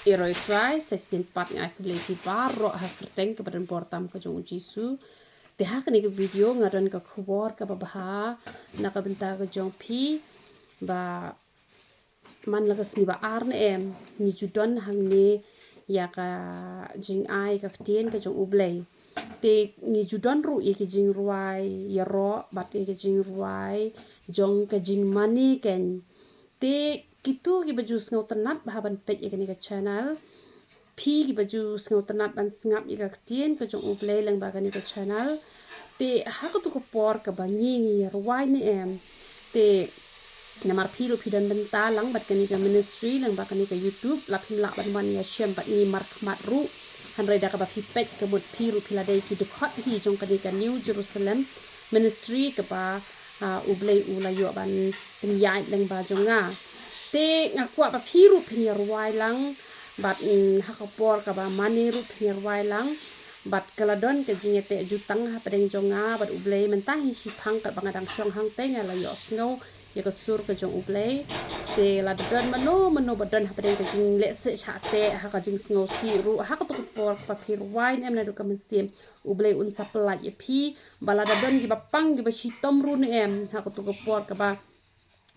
Eroi try saya simpat ngai ke beli baro ha perteng ke badan portam ke jong jisu te ha ke ni ke video ngaran ke khubor ke babha na ka benta ke jong pi ba man la sni ba ar ne em ni judon hang ne ya ka jing ai ka ktien ke jong U Blei te ni judon ru ye ke jing ruai ya ro bat ye ke jing ruai jong ke jing mani ken te kitu ki baju ngau tenat bahaban pej ye ke channel pi ki baju ngau tenat ban sngap ye ka ktien ke jong U Blei lang ba ke channel te ha ka tu ko por ka bangi ni ruai ni em te namar piru pidan benta lang bat kani ka ministry lang ba kani ka YouTube la pim la ban man ya shem bat ni mar khmat ru han reda ka ba pi pet ka bot piru pila dai ki dekat hi jong kani ka New Jerusalem ministry ka ba U Blei u la yo ban pin yai lang ba jong nga te ngakwa ba piru pin ya ruai lang bat ha ka por ka ba mani ru pin ya ruai lang bat kaladon ke jingete jutang ha padeng jonga bat U Blei mentah hi si phang ka bangadang syong hang te nga la yo snow ya ke sur ke jong U Blei te la don mano badan ha padeng ke jing le se cha te ha ka jing snow si ru ha ka to por pa phir wine em na do ka men sim U Blei un saplat ye pi bala don gi bapang gi ba si tom ru ne em ha ka to por ka ba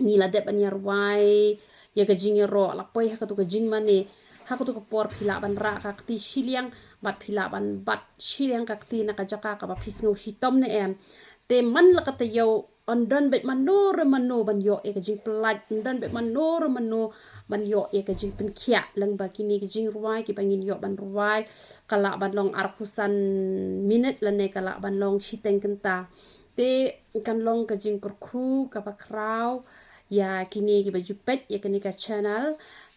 ni la de ban yar wai ya ke jing ro la poi ha ka to ke jing mani ha ko to ko por phila ban ra ka ti shiliang bat phila ban bat shiliang ka ti na ka jaka ka ba phis ngau hitom ne em te man la ka te yo ondon bet manor mano ban yo e ka jing plat ondon bet manor mano ban yo e ka jing pen khia lang ba kini ka jing ruai ki bangin yo ban ruai kala ban long arpusan minute la ne kala ban long shiteng kenta te kan long ka jing kurku ka ba kraw ya kini ki baju pet ya kini ka channel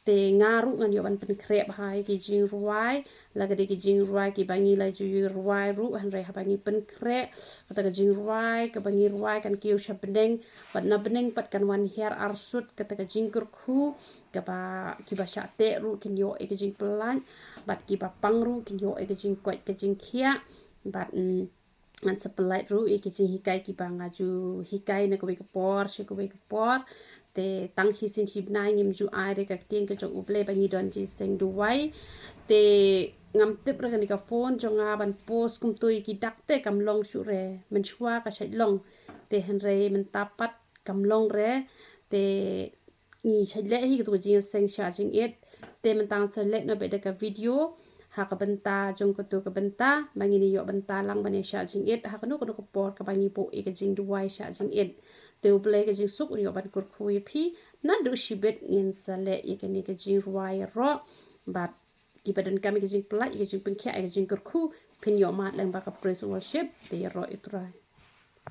te ngaru ngan yo ban pen krep hai ki jing ruai la ga de ki jing ruai ki bangi la ju ruai ru han re ha bangi pen krep kata ka jing ruai ka bangi ruai kan kiu sha beneng pat na beneng pat kan wan hair arsut kata ka jing kurku ka ba ki ba sha te ru kin yo e ka jing pelan bat ki ba pang ru kin yo e ka jing kwat ka jing khia bat an sepelait ru e ki jing hikai ki ba ngaju hikai na ko ke por she ko ke por te tang hi sin hi nai ngim ju ai re ka ting ka jong U Blei bangi don ji seng du wai te ngam tip ra ka phone jong a ban post kum tui ki dak te kam long shu re men chua ka shai long te hen re men tapat kam long re te ni shai le hi ka tu ji seng sha jing et te men tang sa le no be da ka video ha ka benta jong ko tu ka benta bangi ni yo benta lang ban sha jing et ha ka no ko por ka bangi po e ka jing du wai sha jing et te U Blei ka jing suk yo ban kur khu ye phi na du shibet ngin sa le ye ka ni ka jing ruai ro bat ki badan kami ka jing plat ka jing pengkhia ka jing kur khu pin yo mat lang ba ka praise worship te ro itrai